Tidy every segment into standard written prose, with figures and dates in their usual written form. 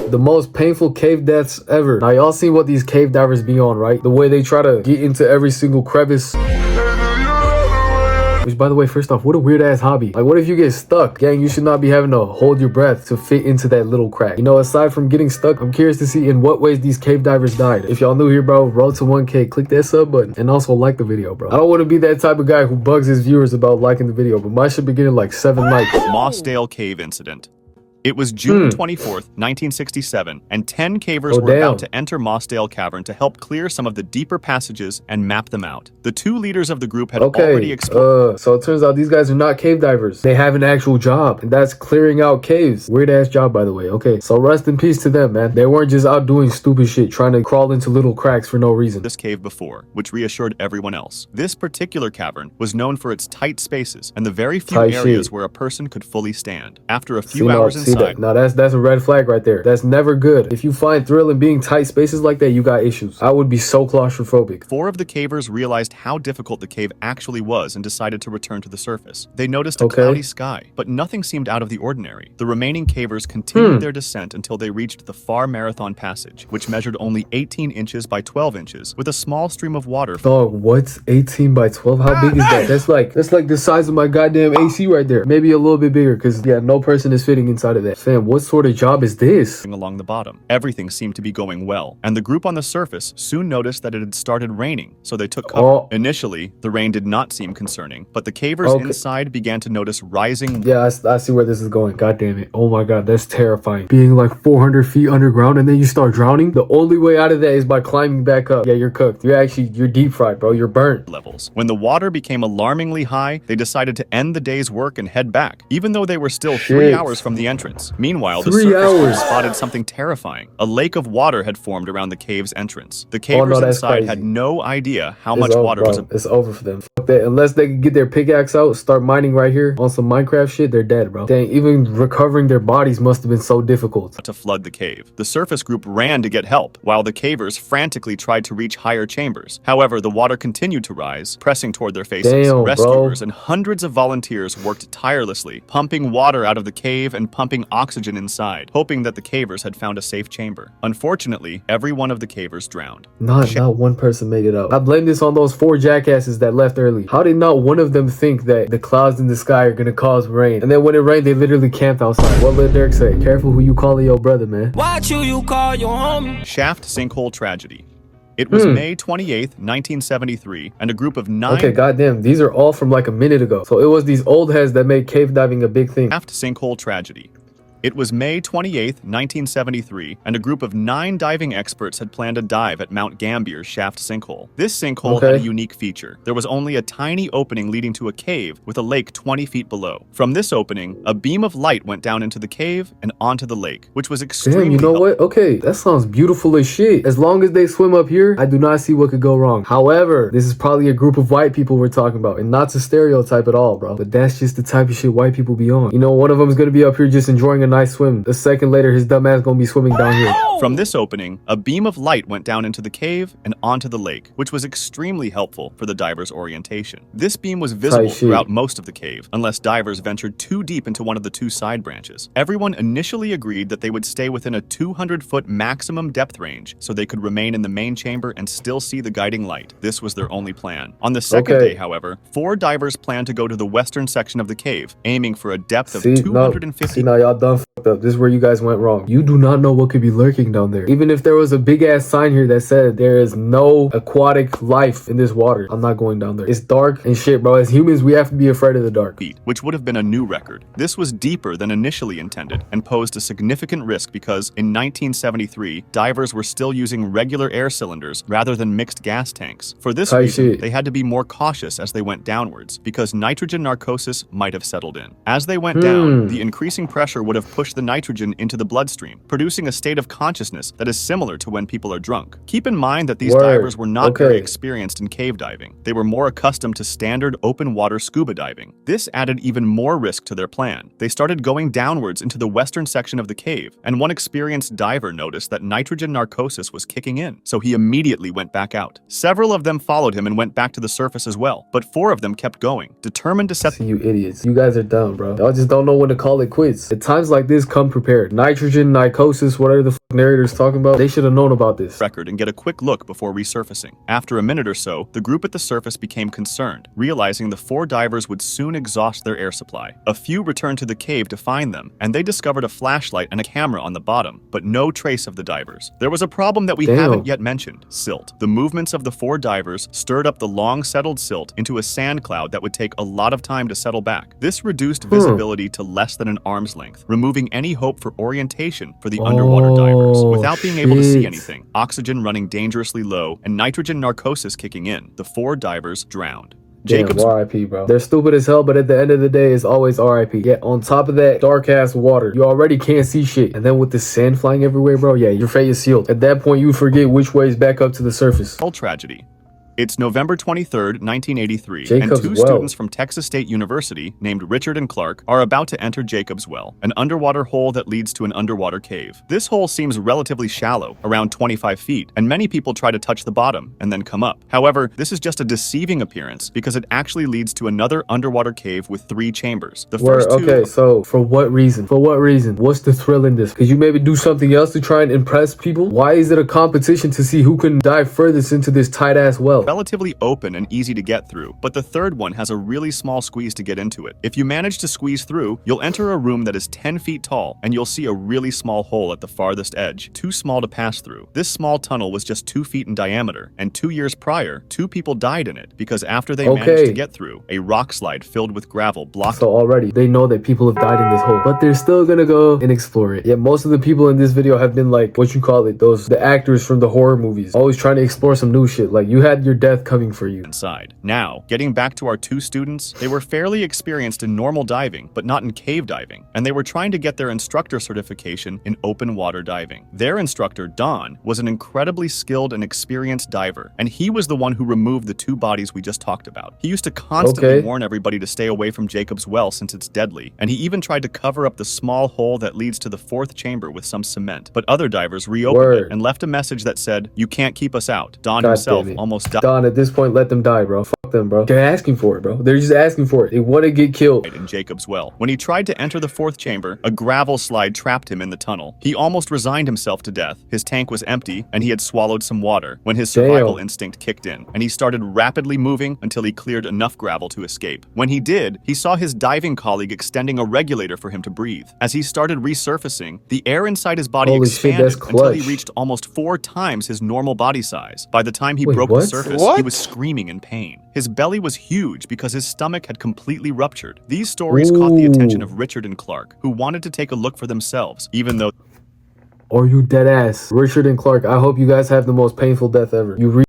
The most painful cave deaths ever. Now y'all seen what these cave divers be on, right? The way they try to get into every single crevice. Which, by the way, first off, what a weird ass hobby. Like, what if you get stuck? Gang, you should not be having to hold your breath to fit into that little crack. You know, aside from getting stuck, I'm curious to see in what ways these cave divers died. If y'all new here, bro, road to 1K, click that sub button and also like the video, bro. I don't want to be that type of guy who bugs his viewers about liking the video, but mine should be getting like 7 likes. Mossle Cave Incident. It was June 24th, 1967, and 10 cavers were about to enter Mossle Cavern to help clear some of the deeper passages and map them out. The 2 leaders of the group had already explored. So it turns out these guys are not cave divers. They have an actual job, and that's clearing out caves. Weird ass job, by the way. Okay, so rest in peace to them, man. They weren't just out doing stupid shit, trying to crawl into little cracks for no reason. This cave before, which reassured everyone else. This particular cavern was known for its tight spaces and the very few areas where a person could fully stand. After a few hours inside, now that's a red flag right there. That's never good. If you find thrill in being tight spaces like that, you got issues. I would be so claustrophobic. 4 of the cavers realized how difficult the cave actually was and decided to return to the surface. They noticed a cloudy sky, but nothing seemed out of the ordinary. The remaining cavers continued their descent until they reached the far marathon passage, which measured only 18 inches by 12 inches, with a small stream of water. Dog, what's 18 by 12? How big is that? That's like the size of my goddamn AC right there. Maybe a little bit bigger, because yeah, no person is fitting inside of that. Fam, what sort of job is this? Along the bottom. Everything seemed to be going well, and the group on the surface soon noticed that it had started raining, so they took cover. Initially, the rain did not seem concerning, but the cavers inside began to notice rising... Yeah, I see where this is going. God damn it. Oh my god, that's terrifying. Being like 400 feet underground and then you start drowning? The only way out of that is by climbing back up. Yeah, you're cooked. You're deep fried, bro. You're burnt. Levels. When the water became alarmingly high, they decided to end the day's work and head back, even though they were still 3 hours from the entrance. Meanwhile, the surface crew spotted something terrifying. A lake of water had formed around the cave's entrance. The cavers inside had no idea how much water was... It's over for them. Fuck that. Unless they can get their pickaxe out, start mining right here on some Minecraft shit, they're dead, bro. Dang, even recovering their bodies must have been so difficult. To flood the cave. The surface group ran to get help, while the cavers frantically tried to reach higher chambers. However, the water continued to rise, pressing toward their faces. Damn, rescuers and hundreds of volunteers worked tirelessly, pumping water out of the cave and pumping oxygen inside, hoping that the cavers had found a safe chamber. Unfortunately, every one of the cavers drowned. Not one person made it up. I blame this on those 4 jackasses that left early. How did not one of them think that the clouds in the sky are gonna cause rain? And then when it rained, they literally camped outside. What did Derek say? Careful who you calling your brother, man. Watch who you call your homie. Shaft Sinkhole Tragedy. It was May 28th, 1973, and a group of 9... Okay, goddamn, these are all from like a minute ago. So it was these old heads that made cave diving a big thing. Shaft Sinkhole Tragedy. It was May 28th, 1973, and a group of 9 diving experts had planned a dive at Mount Gambier's Shaft Sinkhole. This sinkhole had a unique feature. There was only a tiny opening leading to a cave with a lake 20 feet below. From this opening, a beam of light went down into the cave and onto the lake, which was extremely Damn, you know what? Okay, that sounds beautiful as shit. As long as they swim up here, I do not see what could go wrong. However, this is probably a group of white people we're talking about, and not to stereotype at all, bro. But that's just the type of shit white people be on. You know, one of them is gonna be up here just enjoying a nice swim. A second later, his dumb ass gonna be swimming down here. From this opening, a beam of light went down into the cave and onto the lake, which was extremely helpful for the divers' orientation. This beam was visible throughout most of the cave, unless divers ventured too deep into one of the 2 side branches. Everyone initially agreed that they would stay within a 200-foot maximum depth range, so they could remain in the main chamber and still see the guiding light. This was their only plan. On the second day, however, 4 divers planned to go to the western section of the cave, aiming for a depth of 250... See, now y'all done f***ed up. This is where you guys went wrong. You do not know what could be lurking down there. Even if there was a big ass sign here that said there is no aquatic life in this water, I'm not going down there. It's dark and shit, bro. As humans, we have to be afraid of the dark. Which would have been a new record. This was deeper than initially intended and posed a significant risk because in 1973, divers were still using regular air cylinders rather than mixed gas tanks. For this reason, they had to be more cautious as they went downwards because nitrogen narcosis might have settled in. As they went down, the increasing pressure would have pushed the nitrogen into the bloodstream, producing a state of consciousness consciousness that is similar to when people are drunk. Keep in mind that these divers were not very experienced in cave diving. They were more accustomed to standard open water scuba diving. This added even more risk to their plan. They started going downwards into the western section of the cave, and one experienced diver noticed that nitrogen narcosis was kicking in, so he immediately went back out. Several of them followed him and went back to the surface as well, but 4 of them kept going, determined to set— See, you idiots. You guys are dumb, bro. Y'all just don't know when to call it quits. At times like this, come prepared. Nitrogen, narcosis, whatever the narrator's talking about, they should have known about this. Record and get a quick look before resurfacing. After a minute or so, the group at the surface became concerned, realizing the 4 divers would soon exhaust their air supply. A few returned to the cave to find them, and they discovered a flashlight and a camera on the bottom, but no trace of the divers. There was a problem that we haven't yet mentioned: silt. The movements of the 4 divers stirred up the long settled silt into a sand cloud that would take a lot of time to settle back. This reduced visibility to less than an arm's length, removing any hope for orientation for the underwater divers. Without being able to see anything, oxygen running dangerously low, and nitrogen narcosis kicking in, the 4 divers drowned. Damn, RIP, bro. They're stupid as hell, but at the end of the day, it's always RIP. Yet on top of that, dark ass water, you already can't see shit. And then with the sand flying everywhere, bro, yeah, your fate is sealed. At that point, you forget which way is back up to the surface. All tragedy. It's November 23rd, 1983, Jacob's and 2 students from Texas State University, named Richard and Clark, are about to enter Jacob's Well, an underwater hole that leads to an underwater cave. This hole seems relatively shallow, around 25 feet, and many people try to touch the bottom and then come up. However, this is just a deceiving appearance because it actually leads to another underwater cave with 3 chambers. The first 2— Okay, so for what reason? For what reason? What's the thrill in this? Could you maybe do something else to try and impress people? Why is it a competition to see who can dive furthest into this tight-ass well? Relatively open and easy to get through, but the third one has a really small squeeze to get into it. If you manage to squeeze through, you'll enter a room that is 10 feet tall, and you'll see a really small hole at the farthest edge, too small to pass through. This small tunnel was just 2 feet in diameter, and 2 years prior, 2 people died in it because after they managed to get through, a rock slide filled with gravel blocked. So already, they know that people have died in this hole, but they're still gonna go and explore it. Yet most of the people in this video have been like, what you call it, the actors from the horror movies, always trying to explore some new shit. Like, you had your death coming for you. Inside. Now, getting back to our 2 students, they were fairly experienced in normal diving, but not in cave diving, and they were trying to get their instructor certification in open water diving. Their instructor, Don, was an incredibly skilled and experienced diver, and he was the one who removed the 2 bodies we just talked about. He used to constantly warn everybody to stay away from Jacob's Well since it's deadly, and he even tried to cover up the small hole that leads to the 4th chamber with some cement, but other divers reopened it and left a message that said, "You can't keep us out." Don himself almost died. Don, at this point, let them die, bro. Fuck them, bro. They're asking for it, bro. They're just asking for it. They want to get killed. In Jacob's Well. When he tried to enter the 4th chamber, a gravel slide trapped him in the tunnel. He almost resigned himself to death. His tank was empty, and he had swallowed some water when his survival instinct kicked in, and he started rapidly moving until he cleared enough gravel to escape. When he did, he saw his diving colleague extending a regulator for him to breathe. As he started resurfacing, the air inside his body expanded until he reached almost 4 times his normal body size. By the time he broke the surface, he was screaming in pain. His belly was huge because his stomach had completely ruptured. These stories caught the attention of Richard and Clark, who wanted to take a look for themselves, even though— Are you dead ass? Richard and Clark, I hope you guys have the most painful death ever. You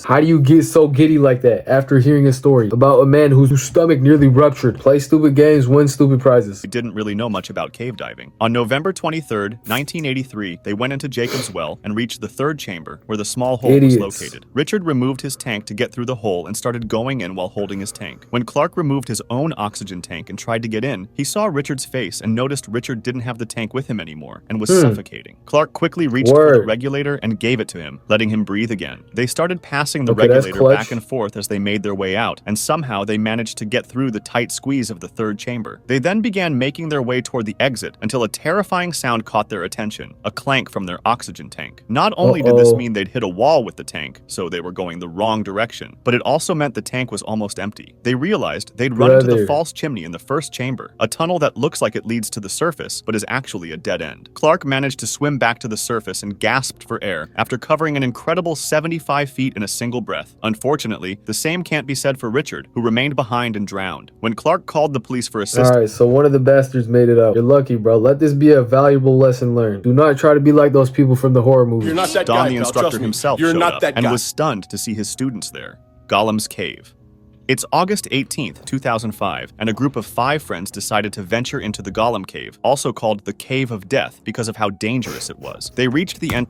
How do you get so giddy like that after hearing a story about a man whose stomach nearly ruptured? Play stupid games, win stupid prizes. We didn't really know much about cave diving. On November 23rd, 1983, they went into Jacob's Well and reached the 3rd chamber where the small hole was located. Richard removed his tank to get through the hole and started going in while holding his tank. When Clark removed his own oxygen tank and tried to get in, he saw Richard's face and noticed Richard didn't have the tank with him anymore and was suffocating. Clark quickly reached for the regulator and gave it to him, letting him breathe again. They started passing the regulator back and forth as they made their way out, and somehow they managed to get through the tight squeeze of the 3rd chamber. They then began making their way toward the exit until a terrifying sound caught their attention, a clank from their oxygen tank. Not only did this mean they'd hit a wall with the tank, so they were going the wrong direction, but it also meant the tank was almost empty. They realized they'd run into the false chimney in the 1st chamber, a tunnel that looks like it leads to the surface, but is actually a dead end. Clark managed to swim back to the surface and gasped for air after covering an incredible 75 feet in a single breath. Unfortunately, the same can't be said for Richard, who remained behind and drowned. When Clark called the police for assistance— Alright, so one of the bastards made it up. You're lucky, bro. Let this be a valuable lesson learned. Do not try to be like those people from the horror movies. You're not that Don, guy, the instructor himself, You're showed not up that and guy. was stunned to see his students there. Gollums Cave. It's August 18th, 2005, and a group of 5 friends decided to venture into the Gollum Cave, also called the Cave of Death because of how dangerous it was. They reached the end.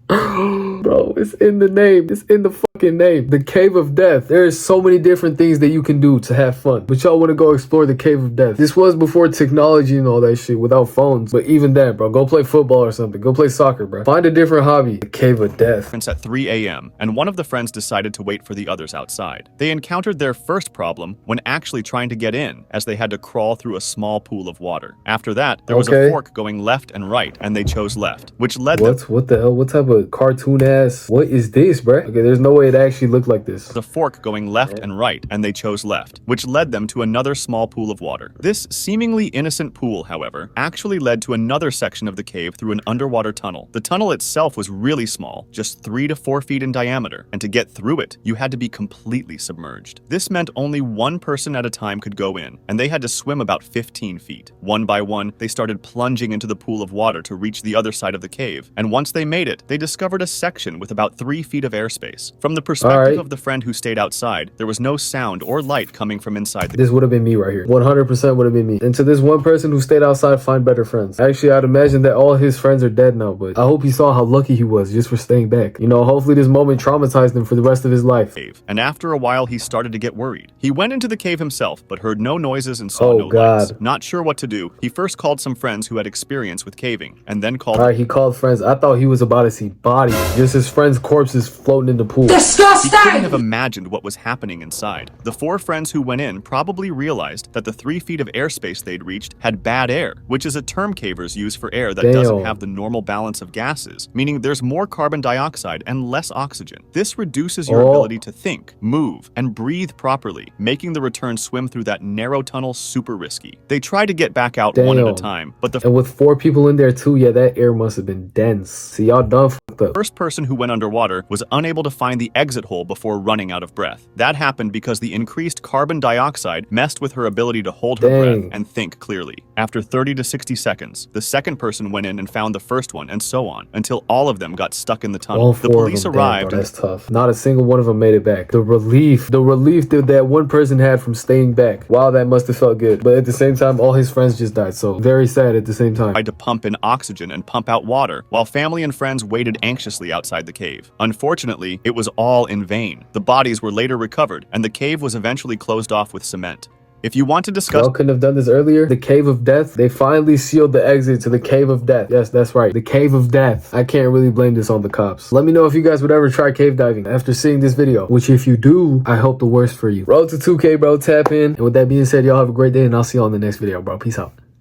Bro, it's in the name. It's in the fucking name. The Cave of Death. There's so many different things that you can do to have fun. But y'all want to go explore the Cave of Death. This was before technology and all that shit, without phones. But even then, bro, go play football or something. Go play soccer, bro. Find a different hobby. The Cave of Death. At 3 a.m., and one of the friends decided to wait for the others outside. They encountered their first problem when actually trying to get in, as they had to crawl through a small pool of water. After that, there was a fork going left and right, and they chose left, which led them... What the hell? What type of cartoon ass? What is this, bro? Okay, there's no way it actually looked like this. The fork going left and right, and they chose left, which led them to another small pool of water. This seemingly innocent pool, however, actually led to another section of the cave through an underwater tunnel. The tunnel itself was really small, just 3 to 4 feet in diameter, and to get through it, you had to be completely submerged. This meant only one person at a time could go in, and they had to swim about 15 feet. One by one, they started plunging into the pool of water to reach the other side of the cave, and once they made it, they discovered a section with about 3 feet of airspace. From the perspective of the friend who stayed outside, there was no sound or light coming from inside the... This would have been me right here. 100% would have been me. And to this one person who stayed outside, find better friends. Actually, I'd imagine that all his friends are dead now, but I hope he saw how lucky he was just for staying back. You know, hopefully this moment traumatized him for the rest of his life. And after a while, he started to get worried. He went into the cave himself, but heard no noises and saw no lights. Not sure what to do, he first called some friends who had experience with caving, and then called... Alright, he called friends. I thought he was about to see bodies. Just his friends' corpses floating in the pool. Disgusting! He couldn't have imagined what was happening inside. The 4 friends who went in probably realized that the 3 feet of airspace they'd reached had bad air, which is a term cavers use for air that doesn't have the normal balance of gases, meaning there's more carbon dioxide and less oxygen. This reduces your ability to think, move, and breathe properly, making the return swim through that narrow tunnel super risky. They tried to get back out one at a time, but and with 4 people in there too, yeah, that air must have been dense. See, y'all done fucked up. First person who went underwater was unable to find the exit hole before running out of breath. That happened because the increased carbon dioxide messed with her ability to hold her breath and think clearly. After 30 to 60 seconds, the second person went in and found the first one, and so on, until all of them got stuck in the tunnel. The police arrived. That's tough. Not a single one of them made it back. The relief that one person had from staying back. Wow, that must have felt good. But at the same time, all his friends just died, so very sad at the same time. Tried to pump in oxygen and pump out water, while family and friends waited anxiously outside the cave. Unfortunately, it was all in vain. The bodies were later recovered, and the cave was eventually closed off with cement. If you want to discuss... Y'all couldn't have done this earlier. The Cave of Death. They finally sealed the exit to the Cave of Death. Yes, that's right. The Cave of Death. I can't really blame this on the cops. Let me know if you guys would ever try cave diving after seeing this video. Which if you do, I hope the worst for you. Road to 2K, bro. Tap in. And with that being said, y'all have a great day, and I'll see you on the next video, bro. Peace out.